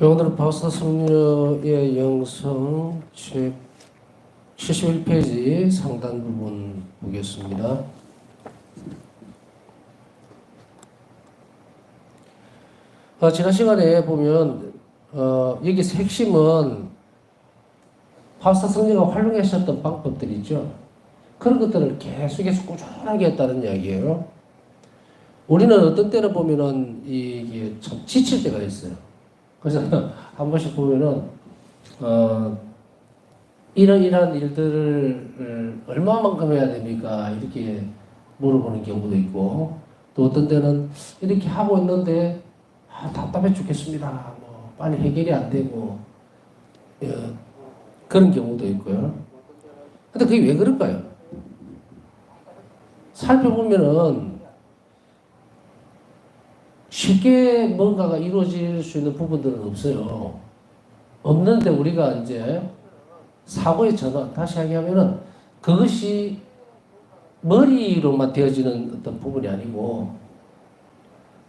오늘은 바우스타 성녀의 영성 책 71페이지 상단 부분 보겠습니다. 지난 시간에 보면 여기서 핵심은 바우스타 성녀가 활용하셨던 방법들이죠. 그런 것들을 계속해서 꾸준하게 했다는 이야기예요. 우리는 어떤 때는 보면은 이게 참 지칠 때가 있어요. 그래서 한 번씩 보면은 이러이러한 일들을 얼마만큼 해야 됩니까? 이렇게 물어보는 경우도 있고, 또 어떤 때는 이렇게 하고 있는데 답답해 죽겠습니다. 뭐 빨리 해결이 안 되고 그런 경우도 있고요. 근데 그게 왜 그럴까요? 살펴보면은 쉽게 뭔가가 이루어질 수 있는 부분들은 없어요. 없는데 우리가 이제 사고의 전환, 다시 이야기하면은 그것이 머리로만 되어지는 어떤 부분이 아니고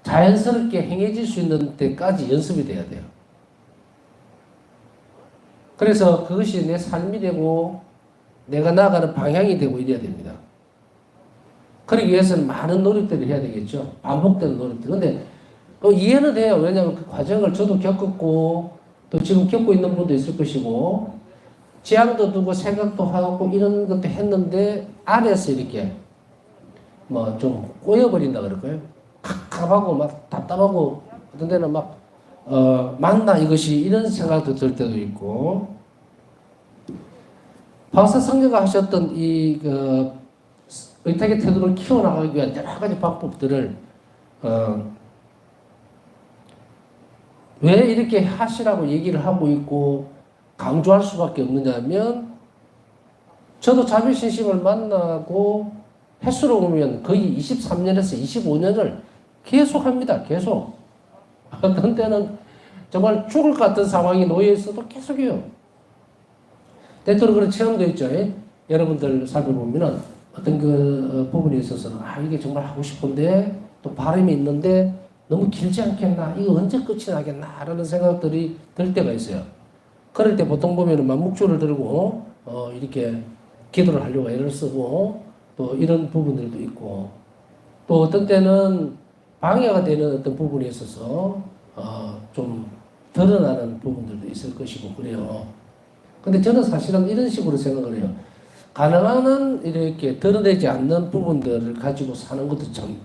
자연스럽게 행해질 수 있는 데까지 연습이 돼야 돼요. 그래서 그것이 내 삶이 되고 내가 나아가는 방향이 되고 이래야 됩니다. 그러기 위해서는 많은 노력들을 해야 되겠죠. 반복되는 노력들. 근데 이해는 돼요. 왜냐하면 그 과정을 저도 겪었고 또 지금 겪고 있는 분도 있을 것이고 제안도 두고 생각도 하고 이런 것도 했는데 안에서 이렇게 뭐 좀 꼬여버린다 그럴까요? 갑갑하고 막 답답하고 어떤 데는 막 맞나 이것이 이런 생각도 들 때도 있고 바우스타 성녀가 하셨던 이 의탁의 태도를 키워나가기 위한 여러 가지 방법들을 왜 이렇게 하시라고 얘기를 하고 있고 강조할 수밖에 없느냐면 저도 자비신심을 만나고 횟수로 보면 거의 23년에서 25년을 계속 합니다. 계속. 어떤 때는 정말 죽을 것 같은 상황에 놓여 있어도 계속해요. 때때로 그런 체험도 있죠. 여러분들 살펴보면은 어떤 그 부분에 있어서는 이게 정말 하고 싶은데 또 바람이 있는데 너무 길지 않겠나? 이거 언제 끝이 나겠나? 라는 생각들이 들 때가 있어요. 그럴 때 보통 보면은 막 묵주를 들고 이렇게 기도를 하려고 애를 쓰고 또 이런 부분들도 있고 또 어떤 때는 방해가 되는 어떤 부분에 있어서 좀 드러나는 부분들도 있을 것이고 그래요. 근데 저는 사실은 이런 식으로 생각을 해요. 가능한 한 이렇게 드러내지 않는 부분들을 가지고 사는 것도 참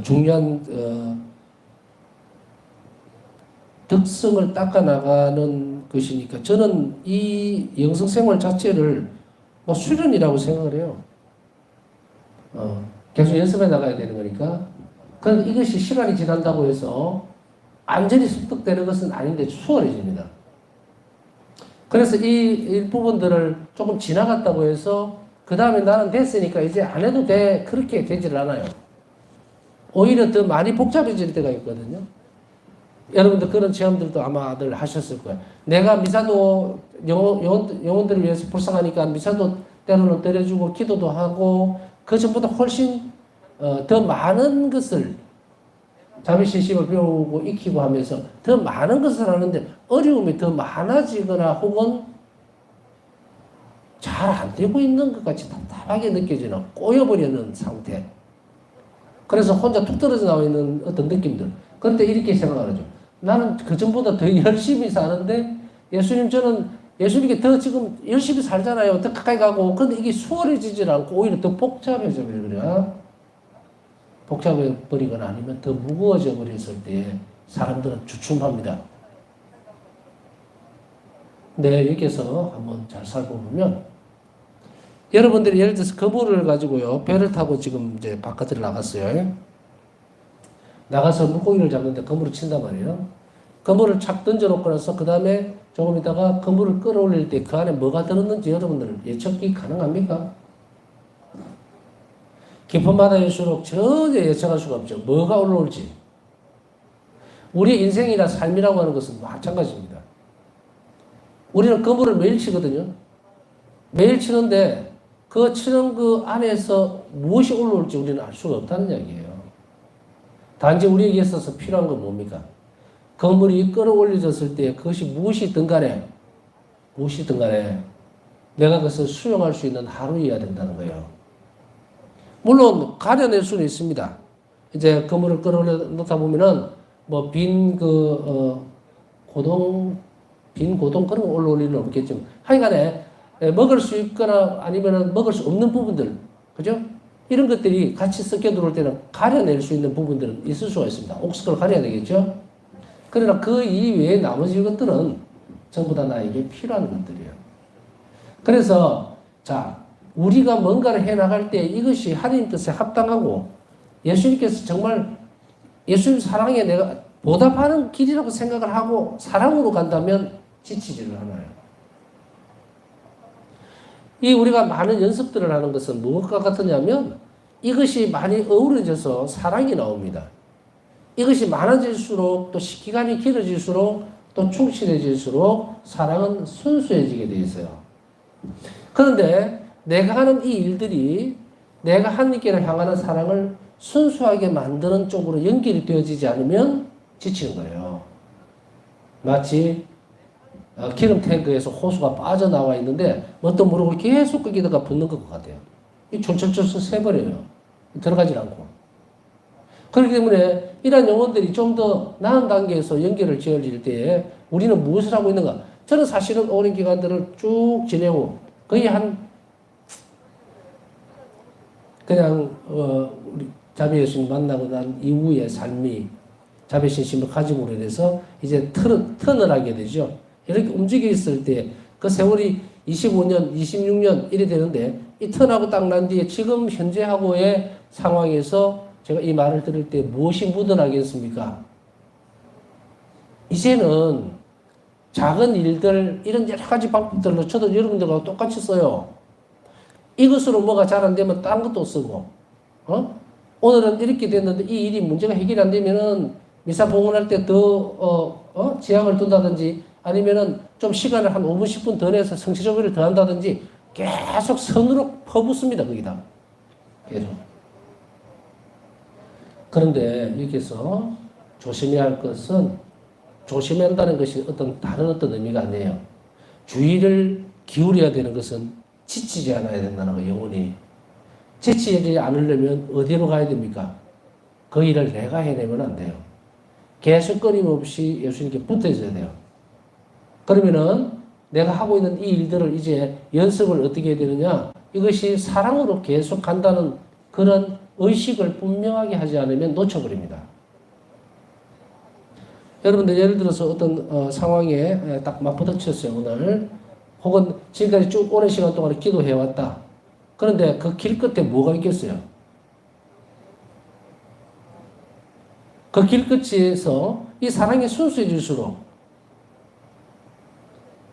중요한 덕성을 닦아나가는 것이니까 저는 이 영성생활 자체를 뭐 수련이라고 생각을 해요. 계속 연습해 나가야 되는 거니까. 그런데 이것이 시간이 지난다고 해서 완전히 습득되는 것은 아닌데 수월해집니다. 그래서 이 부분들을 조금 지나갔다고 해서 그 다음에 나는 됐으니까 이제 안 해도 돼. 그렇게 되질 않아요. 오히려 더 많이 복잡해질 때가 있거든요. 여러분들 그런 체험들도 아마들 하셨을 거예요. 내가 미사도 영혼들을 위해서 불쌍하니까 미사도 때로는 드려주고 기도도 하고 그 전보다 훨씬 더 많은 것을 자비신심을 배우고 익히고 하면서 더 많은 것을 하는데 어려움이 더 많아지거나 혹은 잘 안 되고 있는 것 같이 답답하게 느껴지는 꼬여버리는 상태. 그래서 혼자 툭 떨어져 나와 있는 어떤 느낌들. 그런데 이렇게 생각하죠. 나는 그 전보다 더 열심히 사는데 예수님 저는 예수님께 더 지금 열심히 살잖아요. 더 가까이 가고 그런데 이게 수월해지질 않고 오히려 더 복잡해져 버리거나 복잡해 버리거나 아니면 더 무거워져 버렸을 때 사람들은 주춤합니다. 네, 여기서 한번 잘 살펴보면 여러분들이 예를 들어서 그물을 가지고요 배를 타고 지금 이제 바깥으로 나갔어요. 나가서 물고기를 잡는데 그물을 친단 말이에요. 그물을 착 던져놓고 나서 그 다음에 조금 있다가 그물을 끌어올릴 때 그 안에 뭐가 들었는지 여러분들 예측이 가능합니까? 깊은 바다일수록 전혀 예측할 수가 없죠. 뭐가 올라올지. 우리 인생이나 삶이라고 하는 것은 마찬가지입니다. 우리는 그물을 매일 치거든요. 매일 치는데 그 치는 그 안에서 무엇이 올라올지 우리는 알 수가 없다는 이야기예요. 단지 우리에게 있어서 필요한 건 뭡니까? 건물이 끌어올려졌을 때 그것이 무엇이든 간에 내가 그것을 수용할 수 있는 하루여야 된다는 거예요. 물론 가려낼 수는 있습니다. 이제 건물을 끌어올려 놓다 보면은 뭐 빈 고동 그런 거 올라올 일은 없겠지만 하여간에 먹을 수 있거나 아니면은 먹을 수 없는 부분들, 그죠? 이런 것들이 같이 섞여 들어올 때는 가려낼 수 있는 부분들은 있을 수가 있습니다. 옥석을 가려야 되겠죠? 그러나 그 이외의 나머지 것들은 전부 다 나에게 필요한 것들이에요. 그래서, 자, 우리가 뭔가를 해 나갈 때 이것이 하나님 뜻에 합당하고 예수님께서 정말 예수님 사랑에 내가 보답하는 길이라고 생각을 하고 사랑으로 간다면 지치지를 않아요. 이 우리가 많은 연습들을 하는 것은 무엇과 같으냐면 이것이 많이 어우러져서 사랑이 나옵니다. 이것이 많아질수록 또 기간이 길어질수록 또 충실해질수록 사랑은 순수해지게 되어 있어요. 그런데 내가 하는 이 일들이 내가 하나님께로 향하는 사랑을 순수하게 만드는 쪽으로 연결이 되어지지 않으면 지치는 거예요. 마치 기름 탱크에서 호수가 빠져나와 있는데 뭣도 모르고 계속 거기다가 붓는 것 같아요. 이 철철철철 새버려요. 들어가질 않고. 그렇기 때문에 이러한 영혼들이 좀 더 나은 단계에서 연결을 지어질 때에 우리는 무엇을 하고 있는가? 저는 사실은 오랜 기간들을 쭉 지내고 거의 그냥 우리 자비 예수님 만나고 난 이후의 삶이 자비신심을 가지고 인해서 이제 턴을 하게 되죠. 이렇게 움직여 있을 때 그 세월이 25년, 26년 이래 되는데 이 턴하고 딱 난 뒤에 지금 현재하고의 상황에서 제가 이 말을 들을 때 무엇이 묻어나겠습니까? 이제는 작은 일들 이런 여러 가지 방법들로 저도 여러분들과 똑같이 써요. 이것으로 뭐가 잘 안 되면 딴 것도 쓰고 오늘은 이렇게 됐는데 이 일이 문제가 해결이 안 되면은 미사 봉헌할 때 더 지향을 둔다든지 아니면은 좀 시간을 한 5분, 10분 더 내서 성취적으로 더 한다든지 계속 선으로 퍼붓습니다, 거기다. 계속. 그런데 여기서 조심해야 할 것은 조심해야 한다는 것이 다른 어떤 의미가 아니에요. 주의를 기울여야 되는 것은 지치지 않아야 된다는 거예요, 영혼이. 지치지 않으려면 어디로 가야 됩니까? 그 일을 내가 해내면 안 돼요. 계속 끊임없이 예수님께 붙어 있어야 돼요. 그러면은 내가 하고 있는 이 일들을 이제 연습을 어떻게 해야 되느냐? 이것이 사랑으로 계속 간다는 그런 의식을 분명하게 하지 않으면 놓쳐버립니다. 여러분들 예를 들어서 어떤 상황에 딱 맞부딪혔어요, 오늘. 혹은 지금까지 쭉 오랜 시간 동안 기도해왔다. 그런데 그 길 끝에 뭐가 있겠어요? 그 길 끝에서 이 사랑이 순수해질수록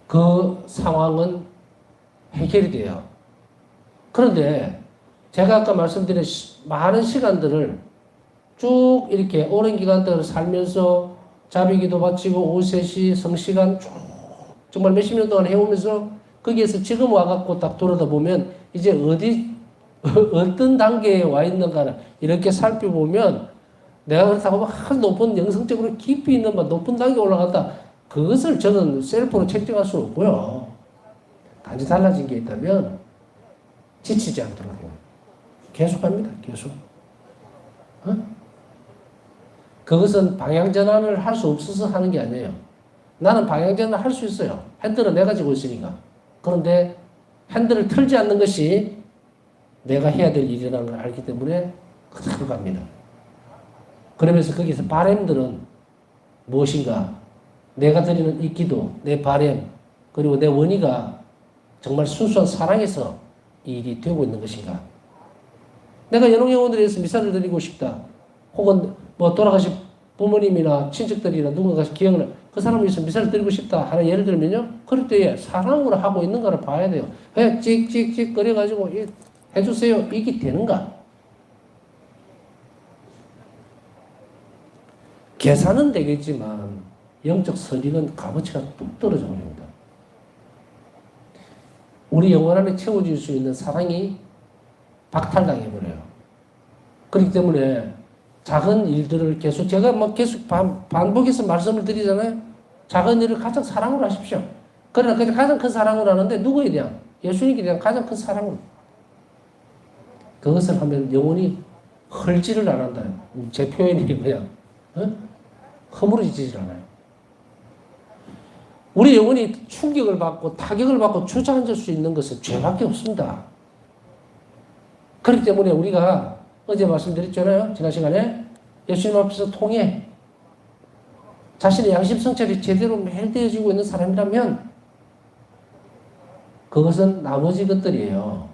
그 상황은 해결이 돼요. 그런데 제가 아까 말씀드린 많은 시간들을 쭉 이렇게 오랜 기간들을 살면서 자비기도 바치고 오후 3시 성시간 쭉 정말 몇십 년 동안 해오면서 거기에서 지금 와갖고 딱 돌아다 보면 이제 어떤 단계에 와 있는가를 이렇게 살펴보면 내가 그렇다고 막 높은 영성적으로 깊이 있는 막 높은 단계에 올라갔다. 그것을 저는 셀프로 책정할 수 없고요. 단지 달라진 게 있다면 지치지 않도록 계속합니다. 계속. 그것은 방향전환을 할 수 없어서 하는 게 아니에요. 나는 방향전환을 할 수 있어요. 핸들은 내가 지고 있으니까. 그런데 핸들을 틀지 않는 것이 내가 해야 될 일이라는 걸 알기 때문에 그대로 갑니다. 그러면서 거기서 바램들은 무엇인가? 내가 드리는 이 기도, 내 바램, 그리고 내 원의가 정말 순수한 사랑에서 이 일이 되고 있는 것인가? 내가 연옥영혼들에 의해서 미사를 드리고 싶다. 혹은 뭐 돌아가신 부모님이나 친척들이나 누군가 기억을 그 사람을 위해서 미사를 드리고 싶다 하는 예를 들면요. 그럴 때에 사랑으로 하고 있는가를 봐야 돼요. 왜 찍찍찍 거려가지고 해주세요. 이게 되는가? 계산은 되겠지만 영적 선익은 값어치가 뚝 떨어져 버립니다. 우리 영혼 안에 채워질 수 있는 사랑이 박탈당해버려요. 그렇기 때문에 작은 일들을 계속, 제가 뭐 계속 반복해서 말씀을 드리잖아요. 작은 일을 가장 사랑으로 하십시오. 그러나 가장 큰 사랑으로 하는데 누구에 대한? 예수님께 대한 가장 큰 사랑으로. 그것을 하면 영혼이 헐지를 안 한다. 제 표현이 그냥 허물어지질 않아요. 우리 영혼이 충격을 받고 타격을 받고 주저앉을 수 있는 것은 죄밖에 없습니다. 그렇기 때문에 우리가 어제 말씀드렸잖아요. 지난 시간에 예수님 앞에서 통해 자신의 양심 성찰이 제대로 매일 되어지고 있는 사람이라면 그것은 나머지 것들이에요.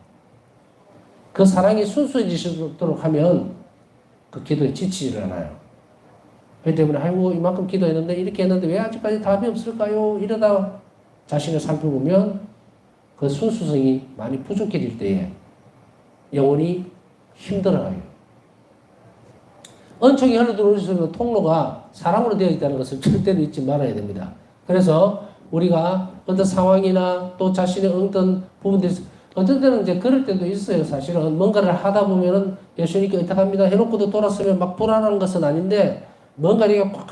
그 사랑이 순수해지도록 하면 그 기도에 지치지를 않아요. 그렇기 때문에 아이고 이만큼 기도했는데 이렇게 했는데 왜 아직까지 답이 없을까요? 이러다 자신을 살펴보면 그 순수성이 많이 부족해질 때에 영혼이 힘들어요. 은총이 흘러들어올 수 있는 통로가 사랑으로 되어 있다는 것을 절대로 잊지 말아야 됩니다. 그래서 우리가 어떤 상황이나 또 자신의 어떤 부분들이 어떤 때는 이제 그럴 때도 있어요. 사실은 뭔가를 하다 보면은 예수님께 의탁합니다 해놓고도 돌았으면 막 불안한 것은 아닌데 뭔가 이게 꽉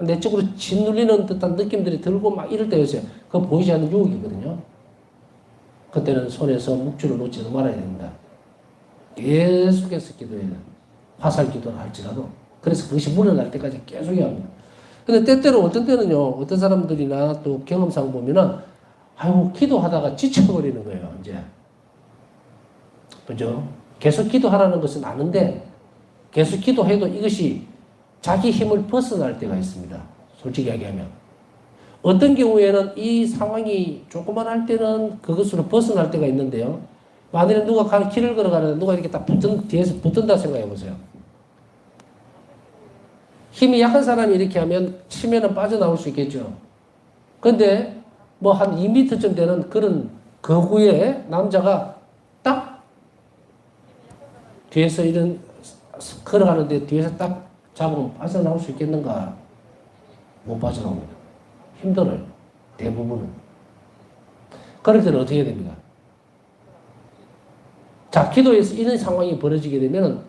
내적으로 짓눌리는 듯한 느낌들이 들고 막 이럴 때였어요. 그거 보이지 않는 유혹이거든요. 그때는 손에서 묵주를 놓지도 말아야 됩니다. 계속해서 기도해야 돼요. 화살 기도를 할지라도. 그래서 그것이 물러날 때까지 계속 해야 합니다. 근데 때때로 어떤 때는요, 어떤 사람들이나 또 경험상 보면은, 아이고, 기도하다가 지쳐버리는 거예요, 이제. 그죠? 계속 기도하라는 것은 아는데, 계속 기도해도 이것이 자기 힘을 벗어날 때가 있습니다. 솔직히 이야기하면. 어떤 경우에는 이 상황이 조그만할 때는 그것으로 벗어날 때가 있는데요. 만일에 누가 길을 걸어가는데 누가 이렇게 딱 뒤에서 붙든다 생각해 보세요. 힘이 약한 사람이 이렇게 하면 치면은 빠져나올 수 있겠죠. 근데 뭐 한 2m쯤 되는 그런 거구에 남자가 딱 뒤에서 이런 걸어가는데 뒤에서 딱 잡으면 빠져나올 수 있겠는가? 못 빠져나옵니다. 힘들어요. 대부분은. 그럴 때는 어떻게 해야 됩니까? 자, 기도에서 이런 상황이 벌어지게 되면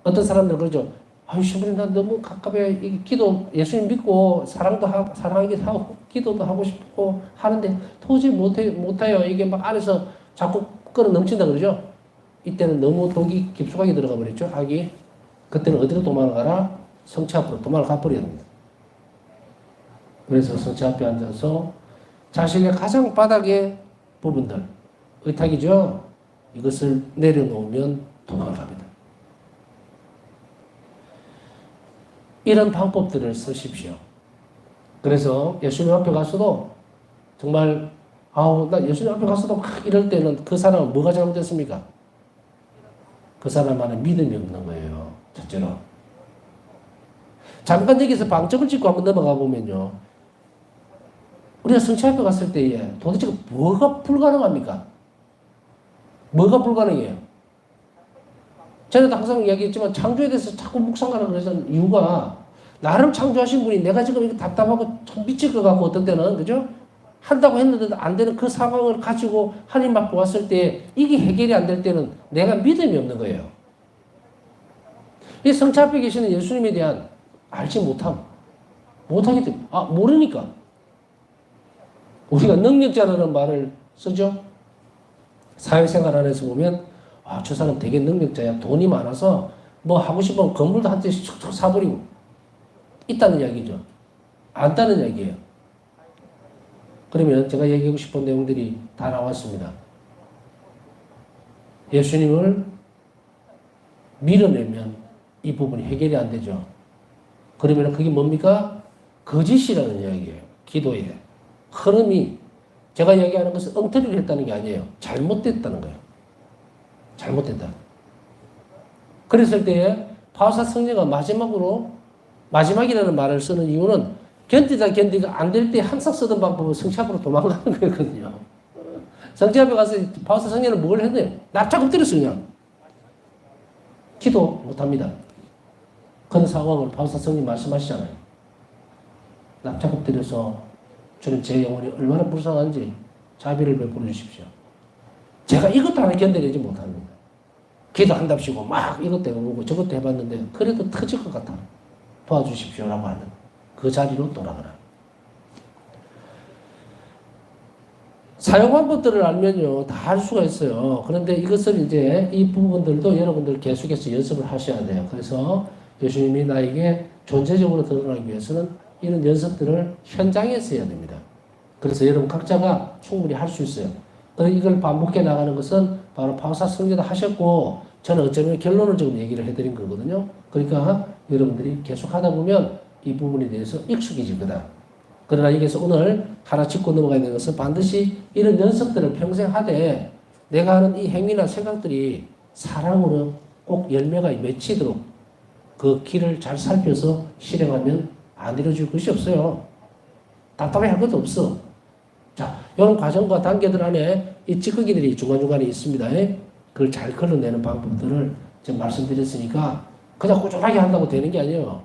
어떤 사람들은 그러죠. 아유, 신부님, 난 너무 갑갑해. 이 기도, 예수님 믿고 사랑하기도 하고, 기도도 하고 싶고 하는데 도저히 못해요. 이게 막 안에서 자꾸 끌어 넘친다 그러죠. 이때는 너무 독이 깊숙하게 들어가 버렸죠. 악이. 그때는 어디로 도망가라? 성체 앞으로 도망가 버려야 됩니다. 그래서 성체 앞에 앉아서 자신의 가장 바닥의 부분들, 의탁이죠. 이것을 내려놓으면 도망갑니다. 이런 방법들을 쓰십시오. 그래서 예수님 앞에 가서도 정말 나 예수님 앞에 가서도 막 이럴 때는 그 사람은 뭐가 잘못됐습니까? 그 사람 안에 믿음이 없는 거예요. 첫째로. 잠깐 여기서 방점을 찍고 한번 넘어가 보면요. 우리가 성체 앞에 갔을 때에 도대체 뭐가 불가능합니까? 뭐가 불가능해요? 저는 항상 이야기했지만 창조에 대해서 자꾸 묵상하라고 그러는 이유가 나름 창조하신 분이 내가 지금 이거 답답하고 참 미칠 것 같고 어떤 때는 그죠? 한다고 했는데도 안 되는 그 상황을 가지고 하나님 앞에 왔을 때 이게 해결이 안 될 때는 내가 믿음이 없는 거예요. 이 성체 앞에 계시는 예수님에 대한 알지 못하기 때문에 모르니까 우리가 능력자라는 말을 쓰죠. 사회생활 안에서 보면 저 사람 되게 능력자야. 돈이 많아서 뭐 하고 싶으면 건물도 한 채씩 툭툭 사버리고 있다는 이야기죠. 안다는 이야기예요. 그러면 제가 얘기하고 싶은 내용들이 다 나왔습니다. 예수님을 밀어내면 이 부분이 해결이 안 되죠. 그러면 그게 뭡니까? 거짓이라는 이야기예요. 기도에. 흐름이 제가 이야기하는 것은 엉터리를 했다는 게 아니에요. 잘못됐다는 거예요. 잘못됐다. 그랬을 때에 바오사 성령가 마지막이라는 말을 쓰는 이유는 견디가 안 될 때 항상 쓰던 방법은 성체 앞으로 도망가는 거거든요. 성체 앞에 가서 바오사 성령은 뭘 했나요? 납작 엎드렸어요, 그냥. 기도 못합니다. 그런 상황을 바오사 성령 말씀하시잖아요. 납작 엎드려서 저는 제 영혼이 얼마나 불쌍한지 자비를 베풀어 주십시오. 제가 이것도 하나 견뎌내지 못합니다. 기도한답시고 막 이것도 해보고 저것도 해봤는데 그래도 터질 것 같아. 도와주십시오라고 하는 그 자리로 돌아가라. 사용 방법들을 알면요 다 할 수가 있어요. 그런데 이것을 이제 이 부분들도 여러분들 계속해서 연습을 하셔야 돼요. 그래서 예수님이 나에게 존재적으로 드러나기 위해서는 이런 연습들을 현장에서 해야 됩니다. 그래서 여러분 각자가 충분히 할 수 있어요. 이걸 반복해 나가는 것은 바로 파우사 성제도 하셨고 저는 어쩌면 결론을 지금 얘기를 해드린 거거든요. 그러니까 여러분들이 계속 하다 보면 이 부분에 대해서 익숙해질 거다. 그러나 여기서 오늘 하나 짚고 넘어가야 되는 것은 반드시 이런 연습들을 평생 하되 내가 하는 이 행위나 생각들이 사랑으로 꼭 열매가 맺히도록 그 길을 잘 살펴서 실행하면 안 이루어질 것이 없어요. 답답해 할 것도 없어. 자, 이런 과정과 단계들 안에 이 찌꺼기들이 중간중간에 있습니다. 그걸 잘 걸러내는 방법들을 지금 말씀드렸으니까 그냥 꾸준하게 한다고 되는 게 아니에요.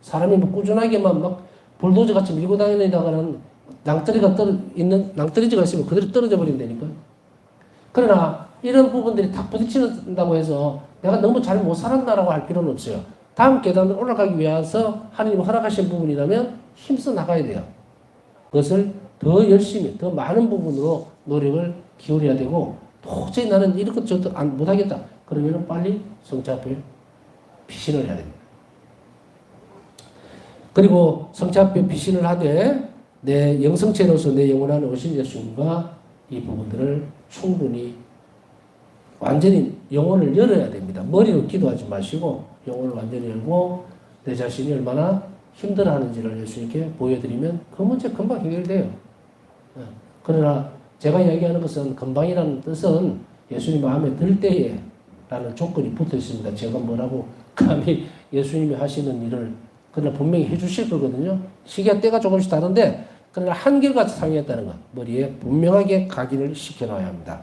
사람이 뭐 꾸준하게만 막 불도저 같이 밀고 다니다가는 낭떠러지가 있으면 그대로 떨어져 버린다니까. 그러나 이런 부분들이 탁 부딪힌다고 해서 내가 너무 잘 못 살았다라고 할 필요는 없어요. 다음 계단을 올라가기 위해서 하나님이 허락하신 부분이라면 힘써 나가야 돼요. 그것을 더 열심히, 더 많은 부분으로 노력을 기울여야 되고 도저히 나는 이런 것 저도 못하겠다. 그러면 빨리 성자 앞에 피신을 해야 됩니다. 그리고 성자 앞에 피신을 하되 내 영성체로서 내 영원한 오신 예수님과 이 부분들을 충분히 완전히 영혼을 열어야 됩니다. 머리로 기도하지 마시고 영혼을 완전히 열고 내 자신이 얼마나 힘들어하는지를 예수님께 보여드리면 그 문제 금방 해결돼요. 그러나 제가 이야기하는 것은 금방이라는 뜻은 예수님 마음에 들 때에 라는 조건이 붙어 있습니다. 제가 뭐라고 감히 예수님이 하시는 일을 그러나 분명히 해주실 거거든요. 시기와 때가 조금씩 다른데 그러나 한결같이 상의했다는 것 머리에 분명하게 각인을 시켜놔야 합니다.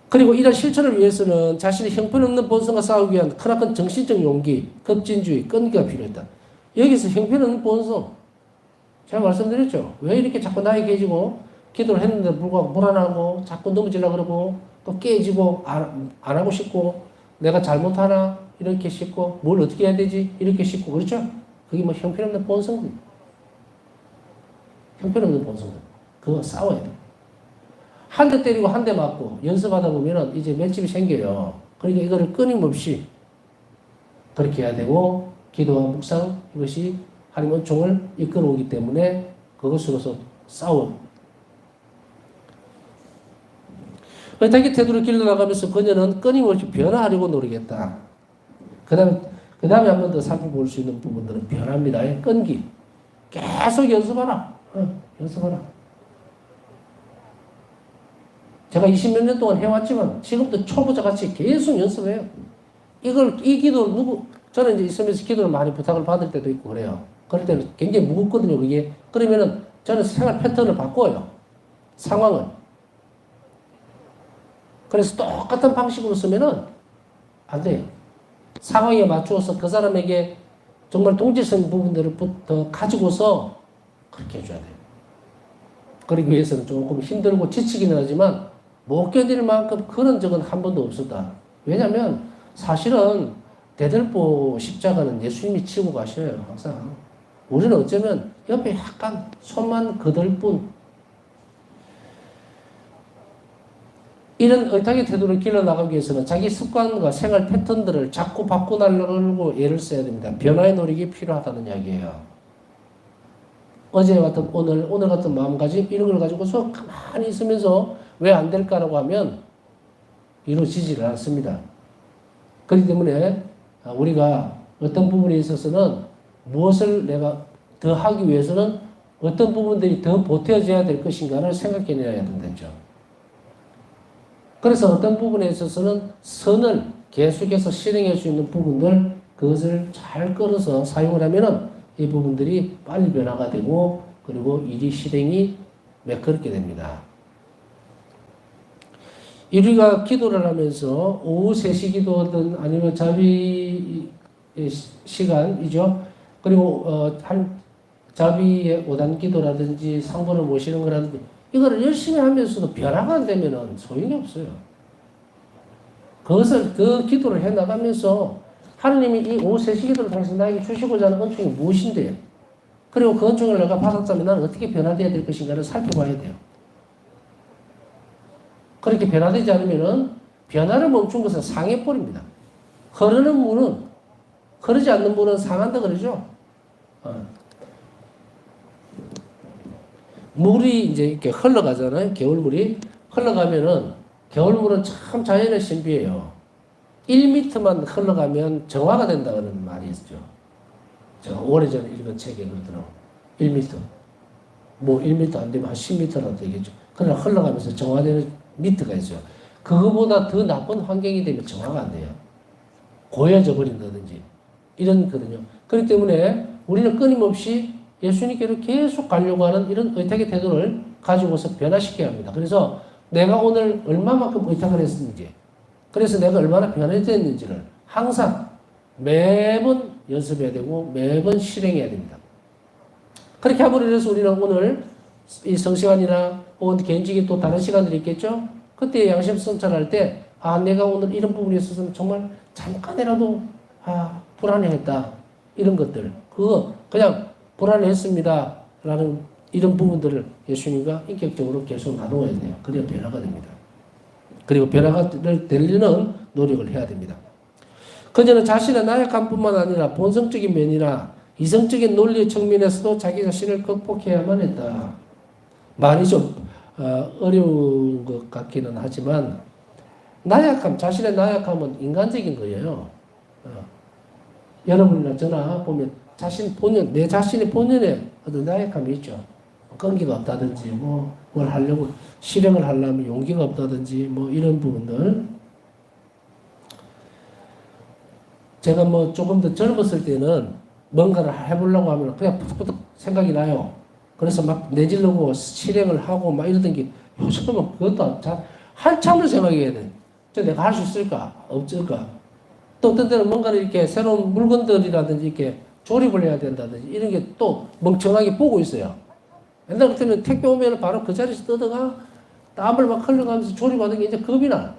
그리고 이런 실천을 위해서는 자신의 형편없는 본성과 싸우기 위한 크나큰 정신적 용기, 급진주의, 끈기가 필요했다. 여기서 형편없는 본성 제가 말씀드렸죠. 왜 이렇게 자꾸 나이 깨지고 기도를 했는데 불구하고 불안하고 자꾸 넘어지려고 그러고 또 깨지고 안 하고 싶고 내가 잘못하나 이렇게 싶고 뭘 어떻게 해야 되지 이렇게 싶고 그렇죠? 그게 뭐 형편없는 본성입니다. 형편없는 본성 그거 싸워야 돼. 한 대 때리고 한 대 맞고 연습하다 보면은 이제 맷집이 생겨요. 그러니까 이거를 끊임없이 그렇게 해야 되고 기도와 묵상 이것이 하나님 은총을 이끌어오기 때문에 그것으로서 싸워. 자기 태도를 길러나가면서 그녀는 끊임없이 변화하려고 노력했다. 그 다음에 한 번 더 살펴볼 수 있는 부분들은 변화입니다. 끈기. 계속 연습하라. 연습하라. 제가 20몇 년 동안 해왔지만 지금도 초보자 같이 계속 연습해요. 이 기도 저는 이제 있으면서 기도를 많이 부탁을 받을 때도 있고 그래요. 그럴 때는 굉장히 무겁거든요, 그게. 그러면은 저는 생활 패턴을 바꿔요. 상황을. 그래서 똑같은 방식으로 쓰면은 안 돼요. 상황에 맞추어서 그 사람에게 정말 동질성 부분들을 더 가지고서 그렇게 해줘야 돼요. 그러기 위해서는 조금 힘들고 지치기는 하지만 못 견딜 만큼 그런 적은 한 번도 없었다. 왜냐하면 사실은 대들보 십자가는 예수님이 치고 가셔요. 항상. 우리는 어쩌면 옆에 약간 손만 거들 뿐. 이런 의탁의 태도를 길러나가기 위해서는 자기 습관과 생활 패턴들을 자꾸 바꿔나가려고 애를 써야 됩니다. 변화의 노력이 필요하다는 이야기예요. 어제 같은 오늘 같은 마음가짐 이런 걸 가지고서 가만히 있으면서 왜 안 될까라고 하면 이루어지지를 않습니다. 그렇기 때문에 우리가 어떤 부분에 있어서는 무엇을 내가 더 하기 위해서는 어떤 부분들이 더 보태져야 될 것인가를 생각해내야 된다죠. 그래서 어떤 부분에 있어서는 선을 계속해서 실행할 수 있는 부분들 그것을 잘 끌어서 사용을 하면은 이 부분들이 빨리 변화가 되고 그리고 일이 실행이 매끄럽게 됩니다. 우리가 기도를 하면서 오후 3시 기도든 아니면 자비 시간이죠. 그리고 자비의 5단 기도라든지 상본을 모시는 거라든지 이거를 열심히 하면서도 변화가 안 되면은 소용이 없어요. 그 기도를 해 나가면서 하느님이 이 오후 3시 기도를 통해서 나에게 주시고자 하는 은총이 무엇인데, 그리고 그 은총을 내가 받았다면 나는 어떻게 변화되어야 될 것인가를 살펴봐야 돼요. 그렇게 변화되지 않으면은 변화를 멈춘 것은 상해버립니다. 흐르는 물은, 흐르지 않는 물은 상한다 그러죠. 물이 이제 이렇게 흘러가잖아요. 겨울물이 흘러가면은, 겨울물은 참 자연의 신비예요. 1m만 흘러가면 정화가 된다 그러는 말이 있죠. 제가 오래전에 읽은 책에 그러더라고요. 1m. 뭐 1m 안 되면 한 10m라도 되겠죠. 그러나 흘러가면서 정화되는 미터가 있어요. 그거보다 더 나쁜 환경이 되면 정화가 안 돼요. 고여져 버린다든지 이런 거든요. 그렇기 때문에 우리는 끊임없이 예수님께로 계속 가려고 하는 이런 의탁의 태도를 가지고서 변화시켜야 합니다. 그래서 내가 오늘 얼마만큼 의탁을 했는지, 그래서 내가 얼마나 변화됐는지를 항상 매번 연습해야 되고 매번 실행해야 됩니다. 그렇게 함으로 인해서 우리는 오늘 이 성시간이나 혹은 개인적인 또 다른 시간들이 있겠죠? 그때 양심 성찰할 때, 내가 오늘 이런 부분에 있어서는 정말 잠깐이라도, 불안해했다. 이런 것들. 그거 그냥 불안했습니다. 라는 이런 부분들을 예수님과 인격적으로 계속 나누어야 돼요. 그래야 변화가 됩니다. 그리고 변화가 되려는 노력을 해야 됩니다. 그녀는 자신의 나약함 뿐만 아니라 본성적인 면이나 이성적인 논리의 측면에서도 자기 자신을 극복해야만 했다. 많이 좀 어려운 것 같기는 하지만 나약함, 자신의 나약함은 인간적인 거예요. 여러분이나 저나 보면 내 자신의 본연의 어떤 나약함이 있죠. 끈기가 없다든지, 뭘 하려고, 실행을 하려면 용기가 없다든지, 이런 부분들. 제가 조금 더 젊었을 때는 뭔가를 해보려고 하면 그냥 푸득푸득 생각이 나요. 그래서 막 내지르고 실행을 하고 이러던 게 요즘은 그것도 한참을 생각해야 돼. 내가 할 수 있을까? 없을까? 또 어떤 때는 뭔가를 이렇게 새로운 물건들이라든지 이렇게 조립을 해야 된다든지 이런 게 또 멍청하게 보고 있어요. 옛날 같으면 택배 오면 바로 그 자리에서 뜯어가 땀을 막 흘러가면서 조립하는 게 이제 겁이 나.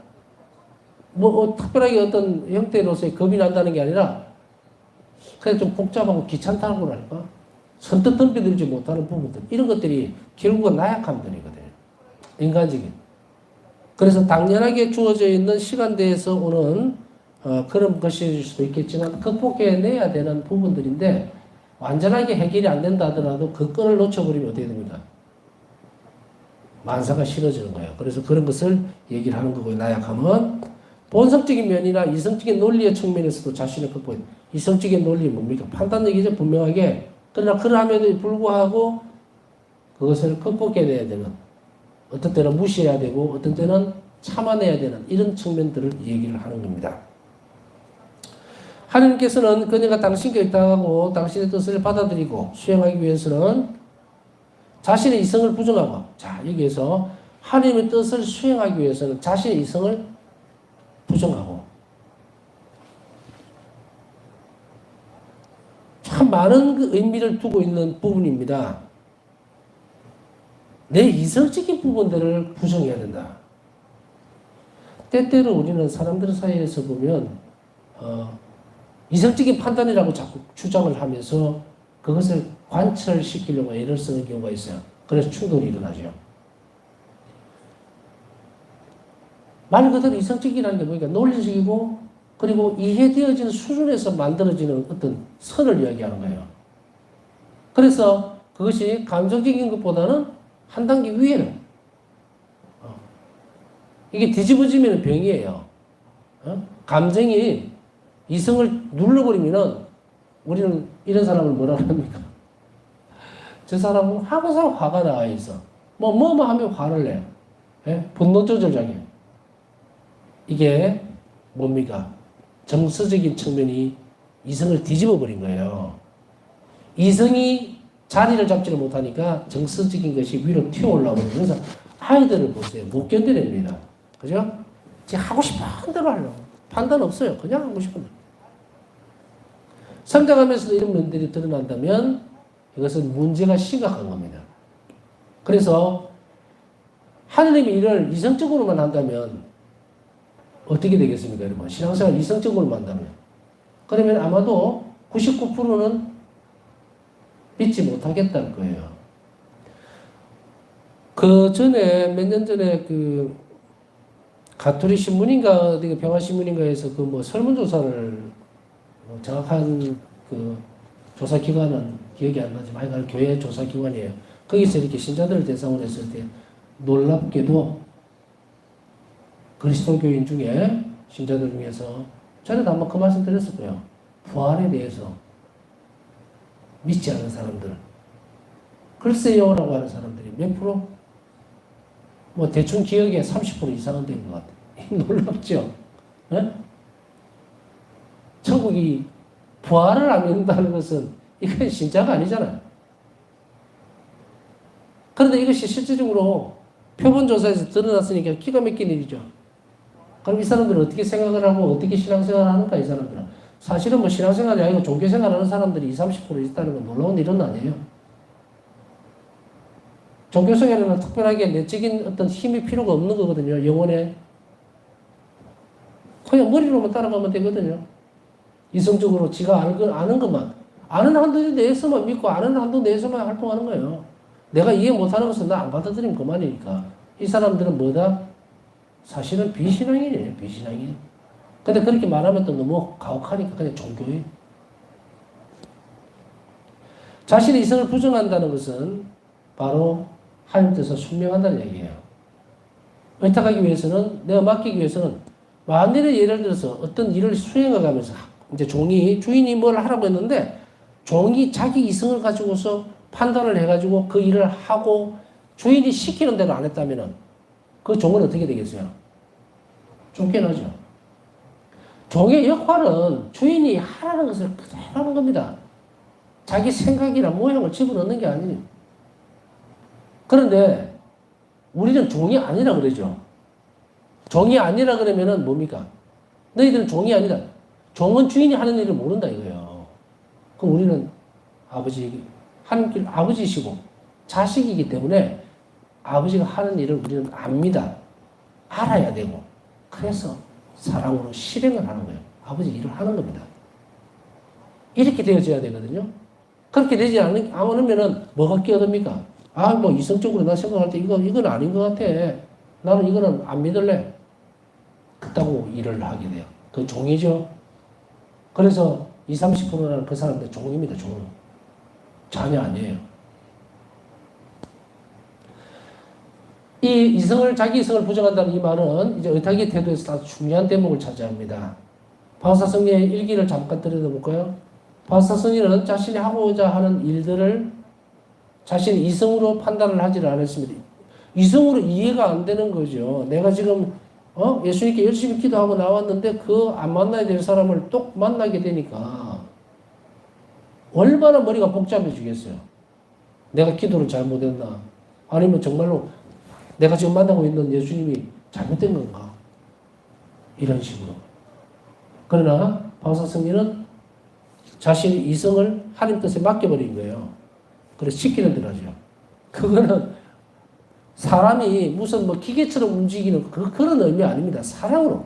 특별하게 어떤 형태로서의 겁이 난다는 게 아니라 그냥 좀 복잡하고 귀찮다고 할까? 선뜻 덤벼들지 못하는 부분들. 이런 것들이 결국은 나약함들이거든요. 인간적인. 그래서 당연하게 주어져 있는 시간대에서 오는 그런 것일 수도 있겠지만 극복해내야 되는 부분들인데 완전하게 해결이 안 된다 하더라도 그 끈을 놓쳐버리면 어떻게 됩니까? 만사가 싫어지는 거예요. 그래서 그런 것을 얘기를 하는 거고요. 나약함은 본성적인 면이나 이성적인 논리의 측면에서도 자신을 극복해. 이성적인 논리 뭡니까? 판단력이죠. 분명하게. 그러나 그럼에도 불구하고 그것을 극복해내야 되는, 어떤 때는 무시해야 되고 어떤 때는 참아내야 되는 이런 측면들을 얘기를 하는 겁니다. 하나님께서는 그녀가 당신께 의탁하고 당신의 뜻을 받아들이고 수행하기 위해서는 자신의 이성을 부정하고, 여기에서 하나님의 뜻을 수행하기 위해서는 자신의 이성을 부정하고, 참 많은 그 의미를 두고 있는 부분입니다. 내 이성적인 부분들을 부정해야 된다. 때때로 우리는 사람들 사이에서 보면 이성적인 판단이라고 자꾸 주장을 하면서 그것을 관철시키려고 애를 쓰는 경우가 있어요. 그래서 충돌이 일어나죠. 말 그대로 이성적이라는 게 뭐니까 논리적이고 그리고 이해되어지는 수준에서 만들어지는 어떤 선을 이야기하는 거예요. 그래서 그것이 감정적인 것보다는 한 단계 위에는 이게 뒤집어지면 병이에요. 감정이 이성을 눌러버리면은 우리는 이런 사람을 뭐라 합니까? 저 사람은 항상 화가 나와 있어. 뭐 하면 화를 내. 분노 조절장애. 이게 뭡니까? 정서적인 측면이 이성을 뒤집어 버린 거예요. 이성이 자리를 잡지를 못하니까 정서적인 것이 위로 튀어 올라오는. 그래서 아이들을 보세요. 못 견뎌냅니다. 그죠? 제가 하고 싶은 대로 하려고. 판단 없어요. 그냥 하고 싶은 대로. 성장하면서도 이런 면들이 드러난다면 이것은 문제가 심각한 겁니다. 그래서 하느님이 일을 이성적으로만 한다면 어떻게 되겠습니까, 여러분? 신앙생활 이성적으로 한다면. 그러면 아마도 99%는 믿지 못하겠다는 거예요. 그 전에, 몇 년 전에 그, 가톨릭 신문인가, 어디 평화신문인가에서 그 뭐 설문조사를, 정확한 그 조사기관은 기억이 안 나지만, 하여간 교회 조사기관이에요. 거기서 이렇게 신자들을 대상으로 했을 때, 놀랍게도 그리스도교인 중에, 신자들 중에서, 전에도 한번 그 말씀 드렸을 거예요. 부활에 대해서 믿지 않는 사람들. 글쎄요라고 하는 사람들이 몇 프로? 뭐 대충 기억에 30% 이상은 된 것 같아요. 놀랍죠? 네? 천국이 부활을 안 믿는다는 것은 이건 신자가 아니잖아요. 그런데 이것이 실질적으로 표본조사에서 드러났으니까 기가 막힌 일이죠. 그럼 이 사람들은 어떻게 생각을 하고 어떻게 신앙생활을 하는가, 이 사람들은. 사실은 뭐 신앙생활이 아니고 종교생활 하는 사람들이 20, 30% 있다는 건 놀라운 일은 아니에요. 종교생활에는 특별하게 내적인 어떤 힘이 필요가 없는 거거든요. 영혼에. 그냥 머리로만 따라가면 되거든요. 이성적으로 지가 아는 것만. 아는 한도 내에서만 믿고 아는 한도 내에서만 활동하는 거예요. 내가 이해 못하는 것은 나 안 받아들이면 그만이니까. 이 사람들은 뭐다? 사실은 비신앙이에요. 비신앙이. 근데 그렇게 말하면 또 너무 가혹하니까 그냥 종교예요. 자신의 이성을 부정한다는 것은 바로 하나님 뜻을 순명한다는 얘기예요. 의탁하기 위해서는, 내가 맡기기 위해서는, 만일에 예를 들어서 어떤 일을 수행해 가면서 이제 주인이 뭘 하라고 했는데 종이 자기 이성을 가지고서 판단을 해가지고 그 일을 하고 주인이 시키는 대로 안 했다면은 그 종은 어떻게 되겠어요? 쫓겨나죠. 종의 역할은 주인이 하라는 것을 그대로 하는 겁니다. 자기 생각이나 모양을 집어넣는 게 아니에요. 그런데 우리는 종이 아니라 그러죠. 종이 아니라 그러면은 뭡니까? 너희들은 종이 아니다. 종은 주인이 하는 일을 모른다 이거예요. 그럼 우리는 하나님 아버지시고 자식이기 때문에 아버지가 하는 일을 우리는 압니다. 알아야 되고. 그래서 사랑으로 실행을 하는 거예요. 아버지 일을 하는 겁니다. 이렇게 되어져야 되거든요. 그렇게 되지 않으면은 뭐가 끼어듭니까? 뭐 이성적으로 나 생각할 때 이건 아닌 것 같아. 나는 이거는 안 믿을래. 그따고 일을 하게 돼요. 그 종이죠. 그래서 20, 30%라는 그 사람들 종입니다. 종. 자녀 아니에요. 자기 이성을 부정한다는 이 말은 이제 의탁의 태도에서 아주 중요한 대목을 차지합니다. 바오사성리의 일기를 잠깐 들여다볼까요? 바오사성리는 자신이 하고자 하는 일들을 자신의 이성으로 판단을 하지를 않았습니다. 이성으로 이해가 안 되는 거죠. 내가 지금 예수님께 열심히 기도하고 나왔는데 그 안 만나야 될 사람을 또 만나게 되니까 얼마나 머리가 복잡해지겠어요. 내가 기도를 잘못했나? 아니면 정말로 내가 지금 만나고 있는 예수님이 잘못된 건가? 이런 식으로. 그러나 바오사성리는 자신의 이성을 하나님 뜻에 맡겨버린 거예요. 그래서 시키는 대로 하죠. 그거는 사람이 무슨 뭐 기계처럼 움직이는 그런 의미 아닙니다. 사랑으로.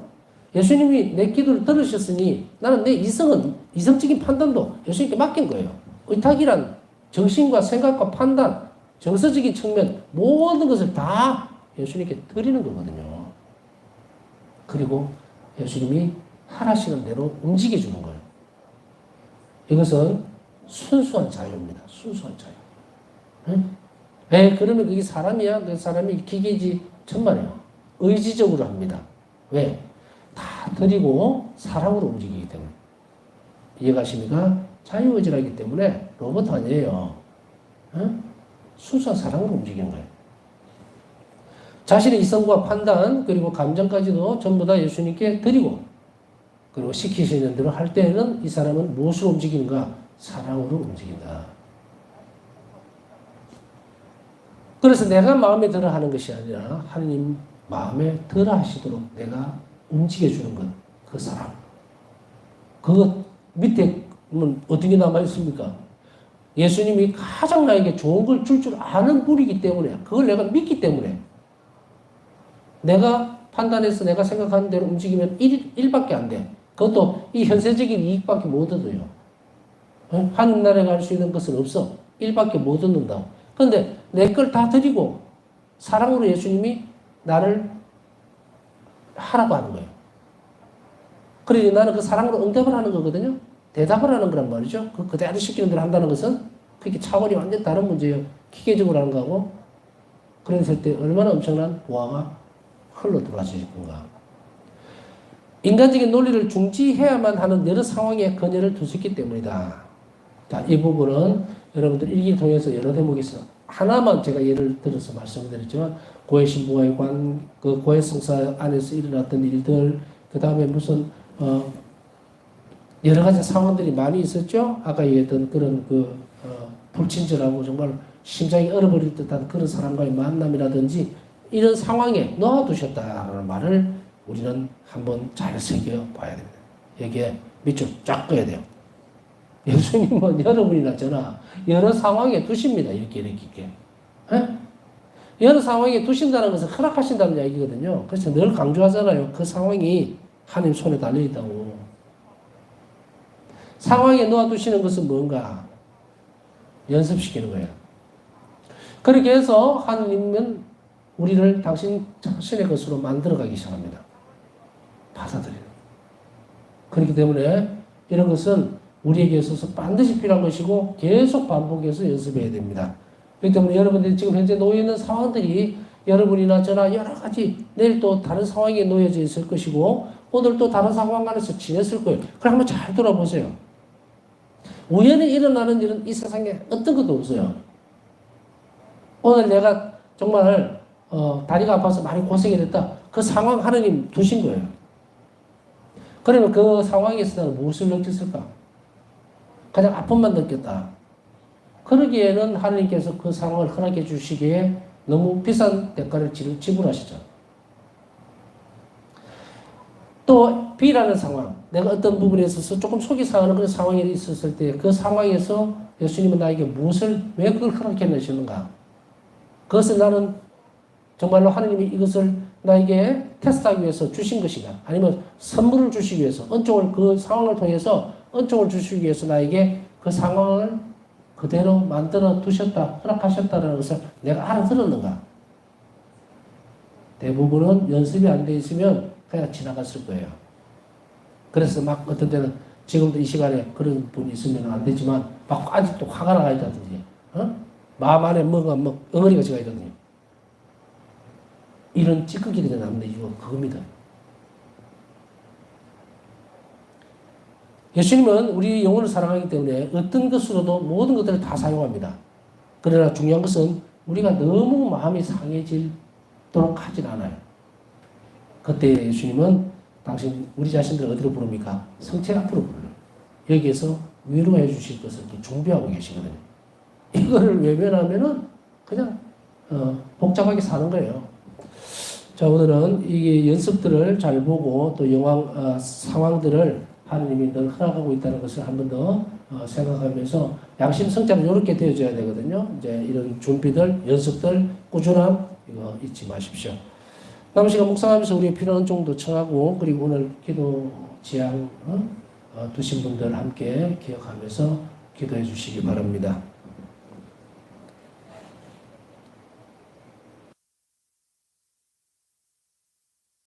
예수님이 내 기도를 들으셨으니 나는 내 이성적인 판단도 예수님께 맡긴 거예요. 의탁이란 정신과 생각과 판단, 정서적인 측면 모든 것을 다 예수님께 드리는 거거든요. 그리고 예수님이 하라시는 대로 움직여주는 거예요. 이것은 순수한 자유입니다. 순수한 자유. 응? 그러면 그게 사람이야? 그 사람이 기계지? 천만에요. 의지적으로 합니다. 왜? 다 드리고 사랑으로 움직이기 때문에. 이해가십니까? 자유의지라기 때문에 로봇 아니에요. 응? 순수한 사랑으로 움직이는 거예요. 자신의 이성과 판단 그리고 감정까지도 전부 다 예수님께 드리고 그리고 시키시는 대로 할 때에는 이 사람은 무엇으로 움직이는가? 사랑으로 움직인다. 그래서 내가 마음에 들어 하는 것이 아니라 하나님 마음에 들어 하시도록 내가 움직여주는 것, 그 사랑. 그것 밑에 어떻게 남아있습니까? 예수님이 가장 나에게 좋은 걸 줄 아는 분이기 때문에 그걸 내가 믿기 때문에 내가 판단해서 내가 생각하는 대로 움직이면 1밖에 안 돼. 그것도 이 현세적인 이익밖에 못 얻어요. 하늘나라에 갈 수 있는 것은 없어. 1밖에 못 얻는다고. 그런데 내 걸 다 드리고 사랑으로 예수님이 나를 하라고 하는 거예요. 그러니 나는 그 사랑으로 응답을 하는 거거든요. 대답을 하는 거란 말이죠. 그대로 시키는 대로 한다는 것은 그게 차원이 완전 다른 문제예요. 기계적으로 하는 거하고. 그랬을 때 얼마나 엄청난 보화가 흘러 들어와질 건가. 인간적인 논리를 중지해야만 하는 여러 상황에 그녀를 두셨기 때문이다. 자, 이 부분은 여러분들 일기를 통해서 여러 대목에서 하나만 제가 예를 들어서 말씀드렸지만 고해 신부와의 그 고해 성사 안에서 일어났던 일들, 그 다음에 무슨 여러 가지 상황들이 많이 있었죠. 아까 얘기했던 그런 불친절하고 정말 심장이 얼어버릴 듯한 그런 사람과의 만남이라든지 이런 상황에 놓아두셨다는 말을 우리는 한번 잘 새겨봐야 됩니다. 여기에 밑줄 쫙 꺼야 돼요. 예수님은 여러분이나 저나 여러 상황에 두십니다. 이렇게. 에? 여러 상황에 두신다는 것은 허락하신다는 얘기거든요. 그래서 늘 강조하잖아요. 그 상황이 하나님 손에 달려있다고. 상황에 놓아두시는 것은 뭔가? 연습시키는 거예요. 그렇게 해서 하나님은 우리를 당신 자신의 것으로 만들어가기 시작합니다. 받아들이는. 그렇기 때문에 이런 것은 우리에게 있어서 반드시 필요한 것이고 계속 반복해서 연습해야 됩니다. 그렇기 때문에 여러분들이 지금 현재 놓여있는 상황들이 여러분이나 저나 여러 가지 내일 또 다른 상황에 놓여져 있을 것이고 오늘 또 다른 상황 안에서 지냈을 거예요. 그럼 한번 잘 돌아보세요. 우연히 일어나는 일은 이 세상에 어떤 것도 없어요. 오늘 내가 정말 다리가 아파서 많이 고생이 됐다. 그 상황 하나님 두신 거예요. 그러면 그 상황에서 나는 무엇을 느꼈을까? 그냥 아픔만 느꼈다. 그러기에는 하나님께서 그 상황을 허락해 주시기에 너무 비싼 대가를 지불하시죠. 또 B라는 상황, 내가 어떤 부분에 있어서 조금 속이 상하는 그런 상황이 있었을 때 그 상황에서 예수님은 나에게 무엇을, 왜 그걸 허락해 내시는가? 그것을 나는 정말로 하나님이 이것을 나에게 테스트하기 위해서 주신 것인가? 아니면 선물을 주시기 위해서, 은총을, 그 상황을 통해서 은총을 주시기 위해서 나에게 그 상황을 그대로 만들어 두셨다, 허락하셨다는 것을 내가 알아들었는가? 대부분은 연습이 안 돼 있으면 그냥 지나갔을 거예요. 그래서 막 어떤 때는 지금도 이 시간에 그런 분이 있으면 안 되지만 막 아직도 화가 나가 있다든지, 마음 안에 뭐가 막 엉어리가 지가 있다든지. 이런 찌꺼기들이 남는 이유가 그겁니다. 예수님은 우리 영혼을 사랑하기 때문에 어떤 것으로도 모든 것들을 다 사용합니다. 그러나 중요한 것은 우리가 너무 마음이 상해지도록 하진 않아요. 그때 예수님은 우리 자신들을 어디로 부릅니까? 성체 앞으로 불러요. 여기에서 위로해 주실 것을 준비하고 계시거든요. 이거를 외면하면은 그냥 복잡하게 사는 거예요. 자, 오늘은 이 연습들을 잘 보고 또 상황들을 하나님이 늘 허락하고 있다는 것을 한 번 더 생각하면서 양심 성찰은 이렇게 되어져야 되거든요. 이제 이런 준비들, 연습들, 꾸준함 이거 잊지 마십시오. 남은 시간 묵상하면서 우리의 필요한 정도 청하고 그리고 오늘 기도 지향 두신 분들 함께 기억하면서 기도해 주시기 바랍니다.